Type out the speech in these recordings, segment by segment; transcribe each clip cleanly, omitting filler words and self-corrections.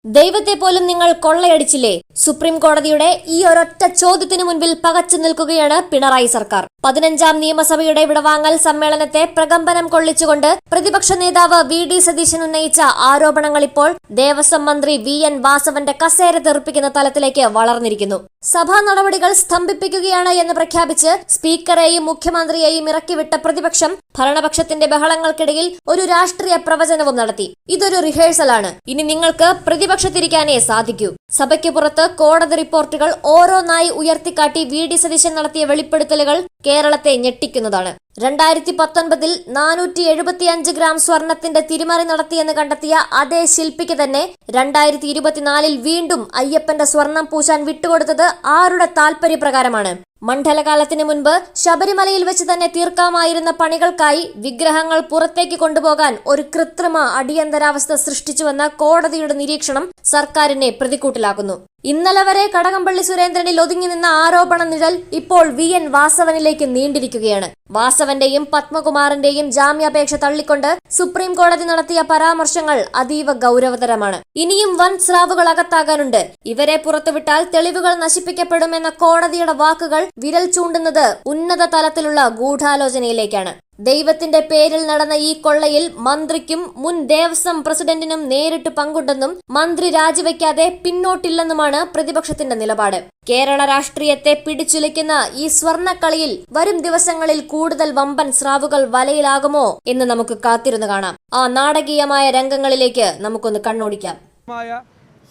ദൈവത്തെ പോലും നിങ്ങൾ കൊള്ളയടിച്ചില്ലേ? സുപ്രീം കോടതിയുടെ ഈ ഒരൊറ്റ ചോദ്യത്തിനു മുൻപിൽ പകച്ചു നിൽക്കുകയാണ് പിണറായി സർക്കാർ. 15ാം നിയമസഭയുടെ വിടവാങ്ങൽ സമ്മേളനത്തെ പ്രകമ്പനം കൊള്ളിച്ചുകൊണ്ട് പ്രതിപക്ഷ നേതാവ് വി.ഡി. സതീശൻ ഉന്നയിച്ച ആരോപണങ്ങൾ ഇപ്പോൾ ദേവസ്വം മന്ത്രി വി.എൻ. വാസവന്റെ കസേര തെറിപ്പിക്കുന്ന തലത്തിലേക്ക് വളർന്നിരിക്കുന്നു. സഭാ നടപടികൾ സ്തംഭിപ്പിക്കുകയാണ് എന്ന് പ്രഖ്യാപിച്ച് സ്പീക്കറെയും മുഖ്യമന്ത്രിയെയും ഇറക്കിവിട്ട പ്രതിപക്ഷം ഭരണപക്ഷത്തിന്റെ ബഹളങ്ങൾക്കിടയിൽ ഒരു രാഷ്ട്രീയ പ്രവചനവും നടത്തി. ഇതൊരു റിഹേഴ്സലാണ്. ഇനി നിങ്ങൾക്ക് പ്രതിപക്ഷത്തിരിക്കാനേ സാധിക്കൂ. സഭയ്ക്ക് പുറത്ത് കോടതി റിപ്പോർട്ടുകൾ ഓരോന്നായി ഉയർത്തിക്കാട്ടി വി.ഡി. സതീശൻ നടത്തിയ വെളിപ്പെടുത്തലുകൾ കേരളത്തെ ഞെട്ടിക്കുന്നതാണ്. 2019 475 ഗ്രാം സ്വർണത്തിന്റെ തിരിമറി നടത്തിയെന്ന് കണ്ടെത്തിയ അതേ ശില്പിക്ക് തന്നെ 2024 വീണ്ടും അയ്യപ്പന്റെ സ്വർണം പൂശാൻ വിട്ടുകൊടുത്തത് ആരുടെ താൽപര്യപ്രകാരമാണ്? മണ്ഡലകാലത്തിന് മുൻപ് ശബരിമലയിൽ വെച്ച് തന്നെ തീർക്കാമായിരുന്ന പണികൾക്കായി വിഗ്രഹങ്ങൾ പുറത്തേക്ക് കൊണ്ടുപോകാൻ ഒരു കൃത്രിമ അടിയന്തരാവസ്ഥ സൃഷ്ടിച്ചുവെന്ന കോടതിയുടെ നിരീക്ഷണം സർക്കാരിനെ പ്രതിക്കൂട്ടിലാക്കുന്നു. ഇന്നലെ വരെ കടകംപള്ളി സുരേന്ദ്രനിൽ ഒതുങ്ങി നിന്ന ആരോപണ നിഴൽ ഇപ്പോൾ വി.എൻ. വാസവനിലേക്ക് നീണ്ടിരിക്കുകയാണ്. വാസവന്റെയും പത്മകുമാറിന്റെയും ജാമ്യാപേക്ഷ തള്ളിക്കൊണ്ട് സുപ്രീം കോടതി നടത്തിയ പരാമർശങ്ങൾ അതീവ ഗൗരവതരമാണ്. ഇനിയും വൻ സ്രാവുകൾ അകത്താകാനുണ്ട്. ഇവരെ പുറത്തുവിട്ടാൽ തെളിവുകൾ നശിപ്പിക്കപ്പെടുമെന്ന കോടതിയുടെ വാക്കുകൾ വിരൽ ചൂണ്ടുന്നത് ഉന്നത തലത്തിലുള്ള ഗൂഢാലോചനയിലേക്കാണ്. ദൈവത്തിന്റെ പേരിൽ നടന്ന ഈ കൊള്ളയിൽ മന്ത്രിക്കും മുൻ ദേവസ്വം പ്രസിഡന്റിനും നേരിട്ട് പങ്കുണ്ടെന്നും മന്ത്രി രാജിവെക്കാതെ പിന്നോട്ടില്ലെന്നുമാണ് പ്രതിപക്ഷത്തിന്റെ നിലപാട്. കേരള രാഷ്ട്രീയത്തെ പിടിച്ചുലയ്ക്കുന്ന ഈ സ്വർണ്ണക്കളിയിൽ വരും ദിവസങ്ങളിൽ കൂടുതൽ വമ്പൻ സ്രാവുകൾ വലയിലാകുമോ എന്ന് നമുക്ക് കാത്തിരുന്നു കാണാം. ആ നാടകീയമായ രംഗങ്ങളിലേക്ക് നമുക്കൊന്ന് കണ്ണോടിക്കാം.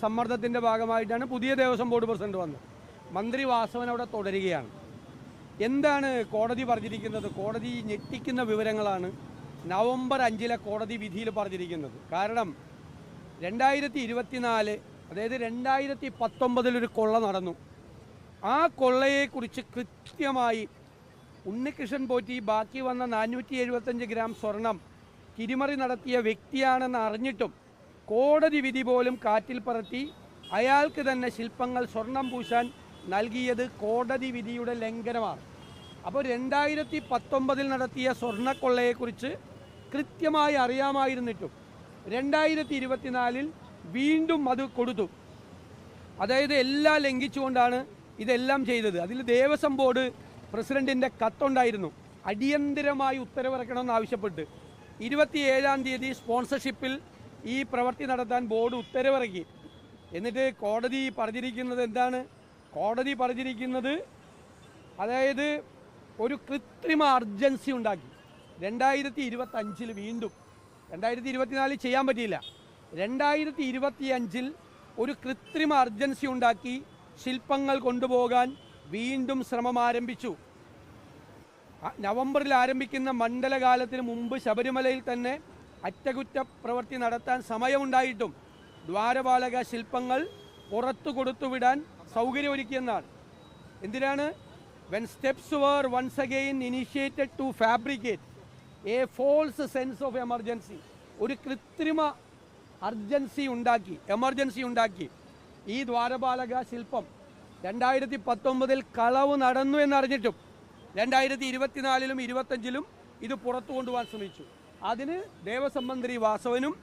സമ്മർദ്ദത്തിന്റെ ഭാഗമായിട്ടാണ് പുതിയ ദേവസ്വം ബോർഡ് പ്രസിഡന്റ് വന്നത്. മന്ത്രി വാസവൻ അവിടെ തുടരുകയാണ്. എന്താണ് കോടതി പറഞ്ഞിരിക്കുന്നത്? കോടതി ഞെട്ടിക്കുന്ന വിവരങ്ങളാണ് നവംബർ 5 കോടതി വിധിയിൽ പറഞ്ഞിരിക്കുന്നത്. കാരണം 2024 അതായത് 2019 ഒരു കൊള്ള നടന്നു. ആ കൊള്ളയെക്കുറിച്ച് കൃത്യമായി ഉണ്ണികൃഷ്ണൻ പോറ്റി ബാക്കി വന്ന 475 ഗ്രാം സ്വർണം തിരിമറി നടത്തിയ വ്യക്തിയാണെന്ന് അറിഞ്ഞിട്ടും കോടതി വിധി പോലും കാറ്റിൽ പറത്തി അയാൾക്ക് തന്നെ ശില്പങ്ങൾ സ്വർണം പൂശാൻ നൽകിയത് കോടതി വിധിയുടെ ലംഘനമാണ്. അപ്പോൾ 2019 നടത്തിയ സ്വർണ്ണക്കൊള്ളയെക്കുറിച്ച് കൃത്യമായി അറിയാമായിരുന്നിട്ടും 2024 വീണ്ടും അത് കൊടുത്തു. അതായത് എല്ലാം ലംഘിച്ചുകൊണ്ടാണ് ഇതെല്ലാം ചെയ്തത്. അതിൽ ദേവസ്വം ബോർഡ് പ്രസിഡന്റിൻ്റെ കത്തുണ്ടായിരുന്നു. അടിയന്തരമായി ഉത്തരവിറക്കണമെന്ന് ആവശ്യപ്പെട്ട് 27-ാം തീയതി സ്പോൺസർഷിപ്പിൽ ഈ പ്രവൃത്തി നടത്താൻ ബോർഡ് ഉത്തരവിറക്കി. എന്നിട്ട് കോടതി പറഞ്ഞിരിക്കുന്നത് എന്താണ്? കോടതി പറഞ്ഞിരിക്കുന്നത് അതായത് ഒരു കൃത്രിമ അർജൻസി ഉണ്ടാക്കി. 2025 വീണ്ടും 2024 ചെയ്യാൻ പറ്റിയില്ല. 2025 ഒരു കൃത്രിമ അർജൻസി ഉണ്ടാക്കി ശില്പങ്ങൾ കൊണ്ടുപോകാൻ വീണ്ടും ശ്രമം ആരംഭിച്ചു. നവംബറിൽ ആരംഭിക്കുന്ന മണ്ഡലകാലത്തിന് മുമ്പ് ശബരിമലയിൽ തന്നെ അറ്റകുറ്റ പ്രവൃത്തി നടത്താൻ സമയമുണ്ടായിട്ടും ദ്വാരപാലക ശില്പങ്ങൾ പുറത്തു കൊടുത്തുവിടാൻ സൗകര്യമൊരുക്കിയെന്നാണ്. എന്തിനാണ്? when steps were once again initiated to fabricate a false sense of emergency, ഒരു കൃത്രിമ എമർജൻസി ഉണ്ടാക്കി ഈ ദ്വാരപാലക ശില്പം 2019 കളവ് നടന്നു എന്നറിഞ്ഞിട്ടും 2024 25 ഇത് പുറത്തു കൊണ്ടുപോകാൻ ശ്രമിച്ചു. അതിന് ദേവസ്വം മന്ത്രി വാസവനും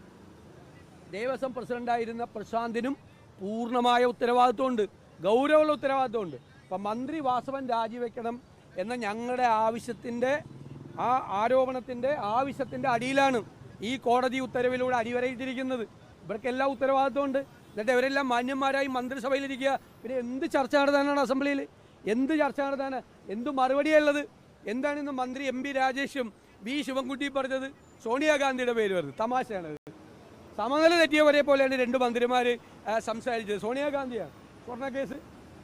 ദേവസ്വം പ്രസിഡന്റായിരുന്ന പ്രശാന്തിനും പൂർണ്ണമായ ഉത്തരവാദിത്വമുണ്ട്, ഗൗരവമുള്ള ഉത്തരവാദിത്വമുണ്ട്. അപ്പം മന്ത്രി വാസവൻ രാജിവെക്കണം എന്ന ഞങ്ങളുടെ ആവശ്യത്തിൻ്റെ അടിയിലാണ് ഈ കോടതി ഉത്തരവിലൂടെ അടിവരയിട്ടിരിക്കുന്നത്. ഇവർക്കെല്ലാം ഉത്തരവാദിത്വമുണ്ട്. എന്നിട്ട് ഇവരെല്ലാം മാന്യന്മാരായി മന്ത്രിസഭയിലിരിക്കുക. പിന്നെ എന്ത് ചർച്ച നടത്താനാണ് അസംബ്ലിയിൽ? എന്ത് ചർച്ച നടത്താനാണ്? എന്ത് മറുപടിയുള്ളത്? എന്താണ് ഇന്ന് മന്ത്രി എം പി രാജേഷും വി ശിവൻകുട്ടി പറഞ്ഞത്? സോണിയാഗാന്ധിയുടെ പേര് പറഞ്ഞത് തമാശയാണ്. സമനില തെറ്റിയവരെ പോലെയാണ് 2 മന്ത്രിമാർ സംസാരിച്ചത്. സോണിയാഗാന്ധിയാണ് സ്വർണ്ണക്കേസ്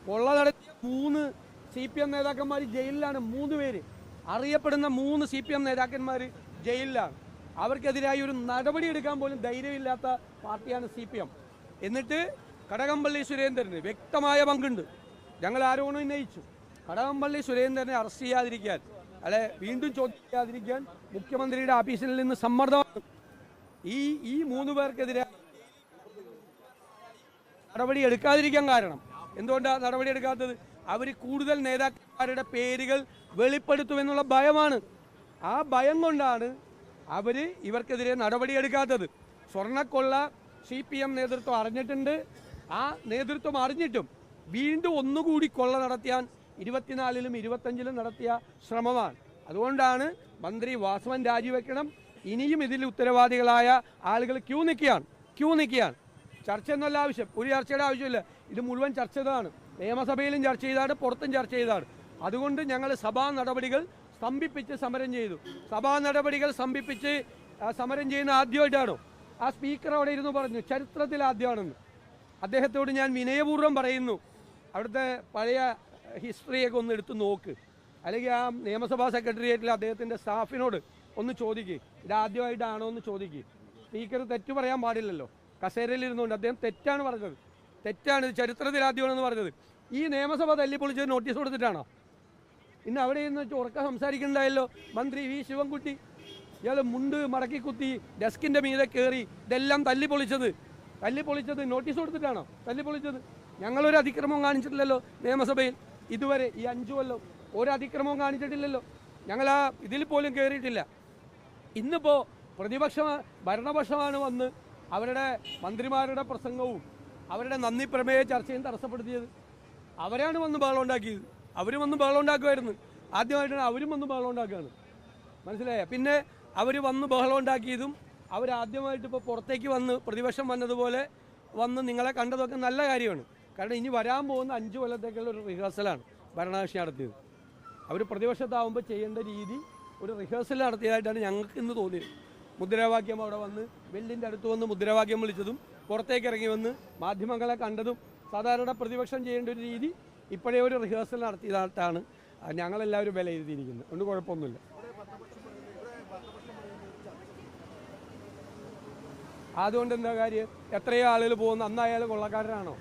കൊള്ള നടത്തിയ 3 CPM നേതാക്കന്മാർ ജയിലിലാണ്. 3 പേര് അറിയപ്പെടുന്ന 3 CPM നേതാക്കന്മാർ ജയിലിലാണ്. അവർക്കെതിരായി ഒരു നടപടി എടുക്കാൻ പോലും ധൈര്യമില്ലാത്ത പാർട്ടിയാണ് CPM. എന്നിട്ട് കടകംപള്ളി സുരേന്ദ്രന് വ്യക്തമായ പങ്കുണ്ട്. ഞങ്ങൾ ആരോപണം ഉന്നയിച്ചു. കടകംപള്ളി സുരേന്ദ്രനെ അറസ്റ്റ് ചെയ്യാതിരിക്കാൻ, വീണ്ടും ചോദ്യം ചെയ്യാതിരിക്കാൻ മുഖ്യമന്ത്രിയുടെ ഓഫീസിൽ നിന്ന് സമ്മർദ്ദമാണ്. ഈ 3 പേർക്കെതിരെ നടപടി എടുക്കാതിരിക്കാൻ കാരണം എന്തുകൊണ്ടാണ് നടപടി എടുക്കാത്തത്? അവർ കൂടുതൽ നേതാക്കന്മാരുടെ പേരുകൾ വെളിപ്പെടുത്തുമെന്നുള്ള ഭയമാണ്. ആ ഭയം കൊണ്ടാണ് ഇവർക്കെതിരെ നടപടിയെടുക്കാത്തത്. സ്വർണ്ണക്കൊള്ള CPM നേതൃത്വം അറിഞ്ഞിട്ടുണ്ട്. ആ നേതൃത്വം അറിഞ്ഞിട്ടും വീണ്ടും ഒന്നുകൂടി കൊള്ള നടത്തിയാൻ 24-ലും 25-ലും നടത്തിയ ശ്രമമാണ്. അതുകൊണ്ടാണ് മന്ത്രി വാസവൻ രാജിവെക്കണം. ഇനിയും ഇതിൽ ഉത്തരവാദികളായ ആളുകൾ ക്യൂ നിൽക്കുകയാണ്. ചർച്ച എന്നല്ല ആവശ്യം, ഒരു ചർച്ചയുടെ ആവശ്യമില്ല. ഇത് മുഴുവൻ ചർച്ച ചെയ്തതാണ്. നിയമസഭയിലും ചർച്ച ചെയ്താണ്, പുറത്തും ചർച്ച ചെയ്തതാണ്. അതുകൊണ്ട് ഞങ്ങൾ സഭാ നടപടികൾ സ്തംഭിപ്പിച്ച് സമരം ചെയ്തു. സഭാ നടപടികൾ സ്തംഭിപ്പിച്ച് സമരം ചെയ്യുന്ന ആദ്യമായിട്ടാണോ? ആ സ്പീക്കർ അവിടെ ഇരുന്ന് പറഞ്ഞു ചരിത്രത്തിൽ ആദ്യമാണെന്ന്. അദ്ദേഹത്തോട് ഞാൻ വിനയപൂർവ്വം പറയുന്നു, അവിടുത്തെ പഴയ ഹിസ്റ്ററിയൊക്കെ ഒന്ന് എടുത്ത് നോക്ക്, അല്ലെങ്കിൽ ആ നിയമസഭാ സെക്രട്ടേറിയറ്റിൽ അദ്ദേഹത്തിൻ്റെ സ്റ്റാഫിനോട് ഒന്ന് ചോദിക്കുക, ഇതാദ്യമായിട്ടാണോ എന്ന് ചോദിക്കുക. സ്പീക്കർ തെറ്റ് പറയാൻ പാടില്ലല്ലോ. കസേരയിൽ ഇരുന്നുകൊണ്ട് അദ്ദേഹം തെറ്റാണ് പറഞ്ഞത്, തെറ്റാണ്, ഇത് ചരിത്രത്തിൽ ആദ്യമാണെന്ന് പറഞ്ഞത്. ഈ നിയമസഭ തല്ലിപ്പൊളിച്ച് നോട്ടീസ് കൊടുത്തിട്ടാണോ? ഇന്ന് അവിടെ നിന്ന് ഉറക്കം സംസാരിക്കുന്നുണ്ടായല്ലോ മന്ത്രി വി ശിവൻകുട്ടി. ഇയാൾ മുണ്ട് മടക്കി കുത്തി ഡെസ്കിൻ്റെ മീതെ കയറി ഇതെല്ലാം തല്ലിപ്പൊളിച്ചത് നോട്ടീസ് കൊടുത്തിട്ടാണോ തല്ലിപ്പൊളിച്ചത്? ഞങ്ങളൊരു അതിക്രമവും കാണിച്ചിട്ടില്ലല്ലോ നിയമസഭയിൽ ഇതുവരെ. ഈ 5 കൊല്ലം ഒരു അതിക്രമവും കാണിച്ചിട്ടില്ലല്ലോ. ഞങ്ങൾ ആ ഇതിൽ പോലും കയറിയിട്ടില്ല. ഇന്നിപ്പോൾ ഭരണപക്ഷമാണ് വന്ന് അവരുടെ മന്ത്രിമാരുടെ പ്രസംഗവും അവരുടെ നന്ദി പ്രമേയ ചർച്ചയും തടസ്സപ്പെടുത്തിയത്. അവരാണ് വന്ന് ബഹളം ഉണ്ടാക്കിയത്. അവരും വന്ന് ബഹളം ഉണ്ടാക്കുമായിരുന്നു. ആദ്യമായിട്ടാണ് അവരും വന്ന് ബഹളം ഉണ്ടാക്കുകയാണ്. മനസ്സിലായ? പിന്നെ അവർ വന്ന് ബഹളം ഉണ്ടാക്കിയതും അവരാദ്യമായിട്ട് ഇപ്പോൾ പുറത്തേക്ക് വന്ന് പ്രതിപക്ഷം വന്നതുപോലെ വന്ന് നിങ്ങളെ കണ്ടതൊക്കെ നല്ല കാര്യമാണ്. കാരണം ഇനി വരാൻ പോകുന്ന 5 കൊല്ലത്തേക്കുള്ള ഒരു റിഹേഴ്സലാണ് ഭരണകക്ഷി നടത്തിയത്. അവർ പ്രതിപക്ഷത്താവുമ്പോൾ ചെയ്യേണ്ട രീതി ഒരു റിഹേഴ്സൽ നടത്തിയതായിട്ടാണ് ഞങ്ങൾക്ക് ഇന്ന് തോന്നിയത്. മുദ്രാവാക്യം അവിടെ വന്ന് വെല്ലിൻ്റെ അടുത്ത് വന്ന് മുദ്രാവാക്യം വിളിച്ചതും പുറത്തേക്ക് ഇറങ്ങി വന്ന് മാധ്യമങ്ങളെ കണ്ടതും സാധാരണ പ്രതിപക്ഷം ചെയ്യേണ്ട ഒരു രീതി ഇപ്പോഴേ ഒരു റിഹേഴ്സൽ നടത്തിയതായിട്ടാണ് ഞങ്ങളെല്ലാവരും വിലയിരുത്തിയിരിക്കുന്നത്. അതുകൊണ്ട് കുഴപ്പമൊന്നുമില്ല. അതുകൊണ്ട് എന്താ കാര്യം? എത്രയോ ആളുകൾ പോകുന്ന അന്നായാലും കൊള്ളക്കാരനാണോ?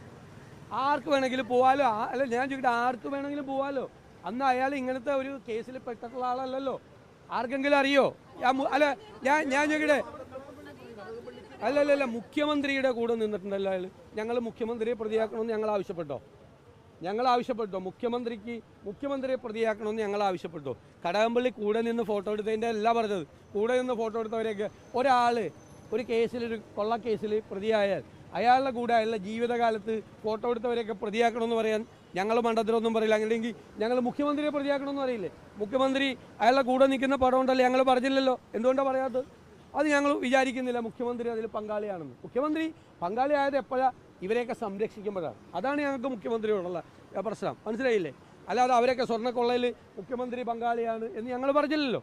ആർക്ക് വേണമെങ്കിലും പോവാലോ. അല്ല, ഞാൻ ചോദിക്കട്ടെ, ആർക്ക് വേണമെങ്കിലും പോവാലോ. അന്ന് അയാൾ ഇങ്ങനത്തെ ഒരു കേസിൽ പെട്ടിട്ടുള്ള ആളല്ലല്ലോ. ആർക്കെങ്കിലും അറിയോ? അല്ല, ഞാൻ ചോദിക്കട്ടെ, അല്ലല്ല, മുഖ്യമന്ത്രിയുടെ കൂടെ നിന്നിട്ടുണ്ടല്ലോ അയാൾ. ഞങ്ങൾ മുഖ്യമന്ത്രിയെ പ്രതിയാക്കണമെന്ന് ഞങ്ങൾ ആവശ്യപ്പെട്ടോ? മുഖ്യമന്ത്രിയെ പ്രതിയാക്കണമെന്ന് ഞങ്ങൾ ആവശ്യപ്പെട്ടോ? കടകംപള്ളി കൂടെ നിന്ന് ഫോട്ടോ എടുത്തതിൻ്റെ അല്ല പറഞ്ഞത്. കൂടെ നിന്ന് ഫോട്ടോ എടുത്തവരെയൊക്കെ ഒരാൾ ഒരു കേസിലൊരു കൊള്ളക്കേസിൽ പ്രതിയായാൽ അയാളുടെ കൂടെ അയാളുടെ ജീവിതകാലത്ത് ഫോട്ടോ എടുത്തവരെയൊക്കെ പ്രതിയാക്കണമെന്ന് പറയാൻ ഞങ്ങൾ മണ്ടത്തിലൊന്നും പറയില്ല. അങ്ങനെയെങ്കിൽ ഞങ്ങൾ മുഖ്യമന്ത്രിയെ പ്രതിയാക്കണമെന്ന് പറയില്ലേ? മുഖ്യമന്ത്രി അയാളുടെ കൂടെ നിൽക്കുന്ന പടം ഉണ്ടല്ലോ, ഞങ്ങൾ പറഞ്ഞില്ലല്ലോ. എന്തുകൊണ്ടാണ് പറയാത്തത്? അത് ഞങ്ങൾ വിചാരിക്കുന്നില്ല മുഖ്യമന്ത്രി അതിൽ പങ്കാളിയാണെന്ന്. മുഖ്യമന്ത്രി പങ്കാളിയായത് എപ്പോഴാണ്? ഇവരെയൊക്കെ സംരക്ഷിക്കുമ്പോഴാണ്. അതാണ് ഞങ്ങൾക്ക് മുഖ്യമന്ത്രിയോടുള്ള പ്രശ്നം. മനസ്സിലായില്ലേ? അല്ലാതെ അവരൊക്കെ സ്വർണ്ണക്കൊള്ളയിൽ മുഖ്യമന്ത്രി പങ്കാളിയാണ് എന്ന് ഞങ്ങൾ പറഞ്ഞില്ലല്ലോ.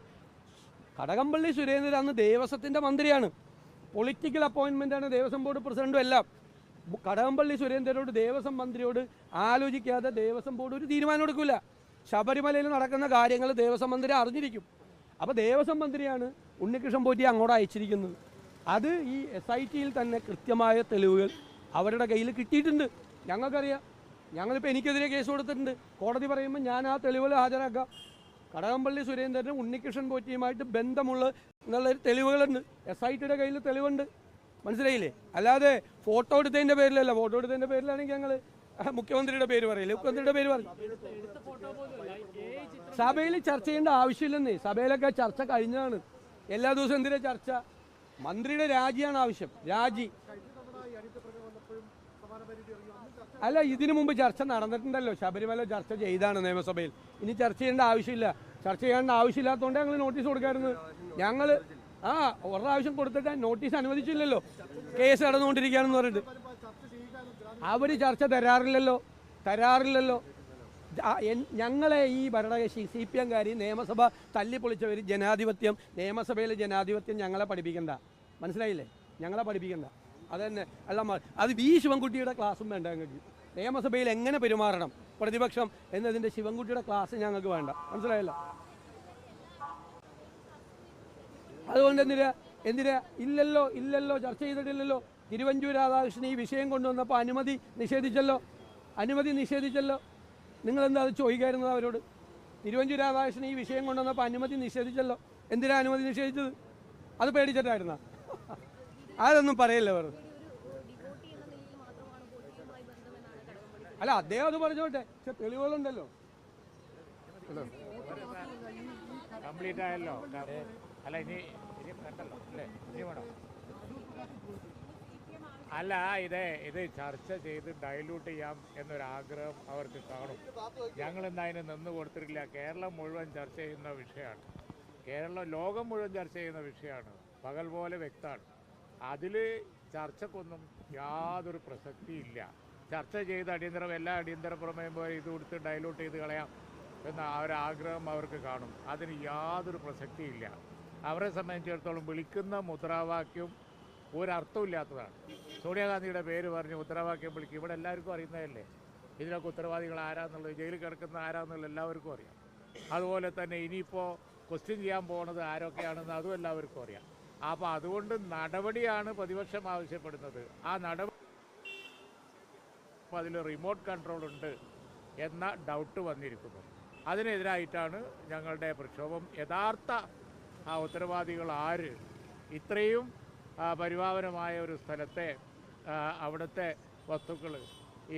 കടകംപള്ളി സുരേന്ദ്രൻ അന്ന് ദേവസ്വത്തിൻ്റെ മന്ത്രിയാണ്, പൊളിറ്റിക്കൽ അപ്പോയിൻമെൻ്റാണ്, ദേവസ്വം ബോർഡ് പ്രസിഡൻറ്റും എല്ലാം. കടകംപള്ളി സുരേന്ദ്രനോട് ദേവസ്വം മന്ത്രിയോട് ആലോചിക്കാതെ ദേവസ്വം ബോർഡ് ഒരു തീരുമാനം എടുക്കില്ല. ശബരിമലയിൽ നടക്കുന്ന കാര്യങ്ങൾ ദേവസ്വം മന്ത്രി അറിഞ്ഞിരിക്കും. അപ്പോൾ ദേവസ്വം മന്ത്രിയാണ് ഉണ്ണികൃഷ്ണൻ പോറ്റി അങ്ങോട്ട് അയച്ചിരിക്കുന്നത്. അത് ഈ SITയിൽ തന്നെ കൃത്യമായ തെളിവുകൾ അവരുടെ കയ്യിൽ കിട്ടിയിട്ടുണ്ട്. ഞങ്ങൾക്കറിയാം. ഞങ്ങളിപ്പോൾ എനിക്കെതിരെ കേസ് കൊടുത്തിട്ടുണ്ട്. കോടതി പറയുമ്പോൾ ഞാൻ ആ തെളിവുകൾ ഹാജരാക്കാം. കടകംപള്ളി സുരേന്ദ്രനും ഉണ്ണികൃഷ്ണൻ പോറ്റിയുമായിട്ട് ബന്ധമുള്ള എന്നുള്ളൊരു തെളിവുകളുണ്ട്. SITയുടെ കയ്യിൽ തെളിവുണ്ട്. മനസ്സിലായില്ലേ? അല്ലാതെ ഫോട്ടോ എടുത്തതിൻ്റെ പേരിലല്ല. ഫോട്ടോ എടുത്തതിൻ്റെ പേരിലാണെങ്കിൽ ഞങ്ങൾ മുഖ്യമന്ത്രിയുടെ പേര് പറയില്ലേ? മുഖ്യമന്ത്രിയുടെ പേര് പറയും. സഭയിൽ ചർച്ച ചെയ്യേണ്ട ആവശ്യമില്ലെന്നേ. സഭയിലൊക്കെ ചർച്ച കഴിഞ്ഞാണ്. എല്ലാ ദിവസവും എന്തിനാ ചർച്ച? മന്ത്രിയുടെ രാജിയാണ് ആവശ്യം. രാജി അല്ല, ഇതിനു മുമ്പ് ചർച്ച നടന്നിട്ടുണ്ടല്ലോ. ശബരിമല ചർച്ച ചെയ്താണ് നിയമസഭയിൽ. ഇനി ചർച്ച ചെയ്യേണ്ട ആവശ്യമില്ല. ചർച്ച ചെയ്യേണ്ട ആവശ്യമില്ലാത്തതുകൊണ്ട് ഞങ്ങൾ നോട്ടീസ് കൊടുക്കാമായിരുന്നു. ഞങ്ങൾ ഒരാവശ്യം കൊടുത്തിട്ട് നോട്ടീസ് അനുവദിച്ചില്ലല്ലോ. കേസ് നടന്നുകൊണ്ടിരിക്കുകയാണെന്ന് പറഞ്ഞിട്ട് അവർ ചർച്ച തരാറില്ലല്ലോ. ഞങ്ങളെ ഈ ഭരണകക്ഷി CPM നിയമസഭ തല്ലിപ്പൊളിച്ചവർ നിയമസഭയിലെ ജനാധിപത്യം ഞങ്ങളെ പഠിപ്പിക്കണ്ട. മനസ്സിലായില്ലേ? ഞങ്ങളെ പഠിപ്പിക്കണ്ട. അതന്നെ. അല്ല, അത് വി ശിവൻകുട്ടിയുടെ ക്ലാസ്സും വേണ്ട ഞങ്ങൾക്ക്. നിയമസഭയിൽ എങ്ങനെ പെരുമാറണം പ്രതിപക്ഷം എന്നതിൻ്റെ ശിവൻകുട്ടിയുടെ ക്ലാസ് ഞങ്ങൾക്ക് വേണ്ട. മനസ്സിലായല്ലോ? അതുകൊണ്ട് എന്തിനാ ഇല്ലല്ലോ ചർച്ച ചെയ്തിട്ടില്ലല്ലോ. തിരുവഞ്ചൂർ രാധാകൃഷ്ണൻ ഈ വിഷയം കൊണ്ടുവന്നപ്പോൾ അനുമതി നിഷേധിച്ചല്ലോ. നിങ്ങളെന്താ അത് ചോദിക്കായിരുന്നത് അവരോട്? തിരുവഞ്ചൂർ രാധാകൃഷ്ണൻ ഈ വിഷയം കൊണ്ടുവന്നപ്പോൾ അനുമതി നിഷേധിച്ചല്ലോ. എന്തിനാ അനുമതി നിഷേധിച്ചത്? അത് പേടിച്ചിട്ടായിരുന്ന? അതൊന്നും പറയല്ലേ വെറുതെ. അല്ല, അദ്ദേഹം അത് പറഞ്ഞോട്ടെ. പക്ഷെ തെളിവുകളുണ്ടല്ലോ. കംപ്ലീറ്റ് ആയല്ലോ. അല്ല, ഇനി കണ്ടല്ലോ അല്ലേ? ഇനി വേണം. അല്ല ഇത് ചർച്ച ചെയ്ത് ഡൈല്യൂട്ട് ചെയ്യാം എന്നൊരാഗ്രഹം അവർക്ക് കാണും. ഞങ്ങൾ ഇന്ന് അതിന് നിന്ന് കൊടുത്തിട്ടില്ല. കേരളം മുഴുവൻ ചർച്ച ചെയ്യുന്ന വിഷയമാണ്, ലോകം മുഴുവൻ ചർച്ച ചെയ്യുന്ന വിഷയമാണ്, പകൽ പോലെ വ്യക്തമാണ്. അതിൽ ചർച്ചക്കൊന്നും യാതൊരു പ്രസക്തിയില്ല. ചർച്ച ചെയ്ത് എല്ലാ അടിയന്തര പ്രമേയം പോലെ ഇത് കൊടുത്ത് ഡൈല്യൂട്ട് ചെയ്ത് കളയാം എന്ന ഒരാഗ്രഹം അവർക്ക് കാണും. അതിന് യാതൊരു പ്രസക്തിയില്ല. അവരെ സംബന്ധിച്ചിടത്തോളം വിളിക്കുന്ന മുദ്രാവാക്യം ഒരർത്ഥമില്ലാത്തതാണ്. സോണിയാഗാന്ധിയുടെ പേര് പറഞ്ഞ് മുദ്രാവാക്യം വിളിക്കും. ഇവിടെ എല്ലാവർക്കും അറിയുന്നതല്ലേ ഇതിനൊക്കെ ഉത്തരവാദികൾ ആരാന്നുള്ളത്, ജയിലിൽ കിടക്കുന്ന ആരാന്നുള്ളത് എല്ലാവർക്കും അറിയാം. അതുപോലെ തന്നെ ഇനിയിപ്പോൾ ക്വസ്റ്റ്യൻ ചെയ്യാൻ പോകുന്നത് ആരൊക്കെയാണെന്ന് അതും എല്ലാവർക്കും അറിയാം. അപ്പോൾ അതുകൊണ്ട് നടപടിയാണ് പ്രതിപക്ഷം ആവശ്യപ്പെടുന്നത്. ആ നടപടി അതിൽ റിമോട്ട് കൺട്രോൾ ഉണ്ട് എന്ന ഡൗട്ട് വന്നിരിക്കുന്നു. അതിനെതിരായിട്ടാണ് ഞങ്ങളുടെ പ്രക്ഷോഭം. യഥാർത്ഥ ഉത്തരവാദികൾ ആര്? ഇത്രയും പരിപാവനമായ ഒരു സ്ഥലത്തെ അവിടുത്തെ വസ്തുക്കൾ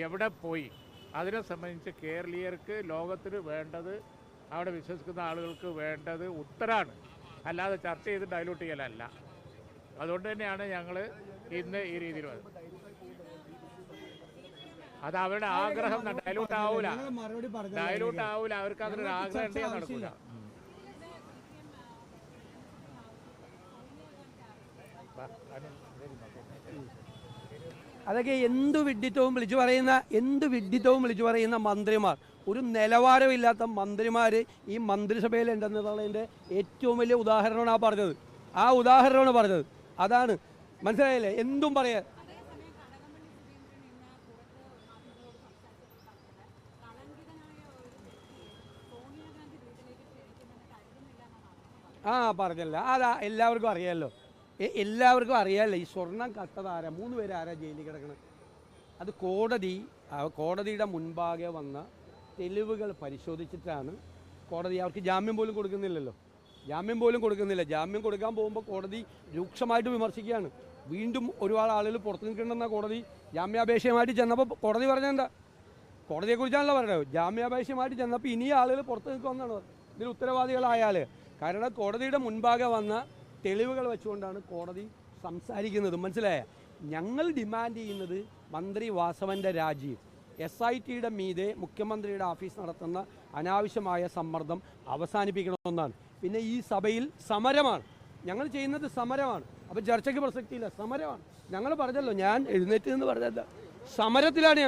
എവിടെ പോയി? അതിനെ സംബന്ധിച്ച് കേരളീയർക്ക്, ലോകത്തിന് വേണ്ടത്, അവിടെ വിശ്വസിക്കുന്ന ആളുകൾക്ക് വേണ്ടത് ഉത്തരാണ്, അല്ലാതെ ചർച്ച ചെയ്ത് ഡൈല്യൂട്ട് ചെയ്യലല്ല. അതുകൊണ്ട് തന്നെയാണ് ഞങ്ങൾ ഇന്ന് ഈ രീതിയിൽ വന്നത്. അത് അവരുടെ ആഗ്രഹം. ഡൈല്യൂട്ട് ആവൂല, അവർക്ക് അതിനൊരു ആഗ്രഹം ഉണ്ടെങ്കിൽ നടക്കൂല. അതൊക്കെ എന്ത് വിഡ്ഢിത്തവും വിളിച്ചു പറയുന്ന മന്ത്രിമാർ, ഒരു നിലവാരമില്ലാത്ത മന്ത്രിമാർ ഈ മന്ത്രിസഭയിൽ ഉണ്ടെന്നുള്ളതിൻ്റെ ഏറ്റവും വലിയ ഉദാഹരണമാണ് പറഞ്ഞത്. അതാണ് മനസ്സിലായില്ലേ? എന്തും പറയാൻ. പറഞ്ഞല്ല, അതാ എല്ലാവർക്കും അറിയാമല്ലോ. ഈ സ്വർണം കട്ടതാരാ? 3 പേര് ആരാ ജയിലിൽ കിടക്കണം? അത് കോടതിയുടെ മുൻപാകെ വന്ന തെളിവുകൾ പരിശോധിച്ചിട്ടാണ് കോടതി. അവർക്ക് ജാമ്യം പോലും കൊടുക്കുന്നില്ല. ജാമ്യം കൊടുക്കാൻ പോകുമ്പോൾ കോടതി രൂക്ഷമായിട്ട് വിമർശിക്കുകയാണ്. വീണ്ടും ഒരുപാട് ആളുകൾ പുറത്തു നിൽക്കണമെന്ന കോടതി ജാമ്യാപേക്ഷയുമായിട്ട് ചെന്നപ്പോൾ കോടതി പറഞ്ഞെന്താ? കോടതിയെക്കുറിച്ചാണല്ലോ പറയുന്നത്. ജാമ്യാപേക്ഷയുമായിട്ട് ചെന്നപ്പോൾ ഇനി ആളുകൾ പുറത്തു നിൽക്കുമെന്നാണ് ഇതിൽ ഉത്തരവാദികളായാൽ. കാരണം കോടതിയുടെ മുൻപാകെ വന്ന തെളിവുകൾ വെച്ചുകൊണ്ടാണ് കോടതി സംസാരിക്കുന്നത്. മനസ്സിലായ? ഞങ്ങൾ ഡിമാൻഡ് ചെയ്യുന്നത് മന്ത്രി വാസവൻ്റെ രാജിയും SITയുടെ മീതെ മുഖ്യമന്ത്രിയുടെ ഓഫീസ് നടത്തുന്ന അനാവശ്യമായ സമ്മർദ്ദം അവസാനിപ്പിക്കണമെന്നാണ്. പിന്നെ ഈ സഭയിൽ സമരമാണ് ഞങ്ങൾ ചെയ്യുന്നത്. അപ്പോൾ ചർച്ചയ്ക്ക് പ്രസക്തിയില്ല, സമരമാണ്. ഞങ്ങൾ പറഞ്ഞല്ലോ, ഞാൻ എഴുന്നേറ്റ് നിന്ന് പറഞ്ഞല്ല, സമരത്തിലാണ്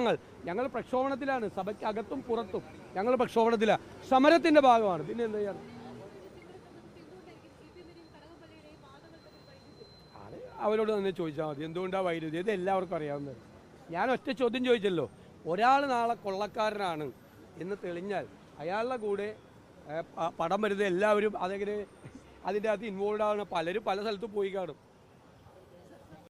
ഞങ്ങൾ പ്രക്ഷോഭണത്തിലാണ്. സഭയ്ക്ക് അകത്തും പുറത്തും ഞങ്ങൾ പ്രക്ഷോഭണത്തിലാണ്, സമരത്തിൻ്റെ ഭാഗമാണ്. പിന്നെ എന്താ ചെയ്യാറ്? അവരോട് തന്നെ ചോദിച്ചാൽ മതി എന്തുകൊണ്ടാണ് വൈരുദ്ധ്യം. ഇത് എല്ലാവർക്കും അറിയാവുന്നത്. ഞാൻ ഒറ്റ ചോദ്യം ചോദിച്ചല്ലോ, ഒരാൾ നാളെ കൊള്ളക്കാരനാണ് എന്ന് തെളിഞ്ഞാൽ അയാളുടെ കൂടെ പടം വരുന്നത് എല്ലാവരും അതിൻ്റെ അകത്ത് ഇൻവോൾവ് ആവുന്ന പലരും പല സ്ഥലത്തും പോയി കാണും.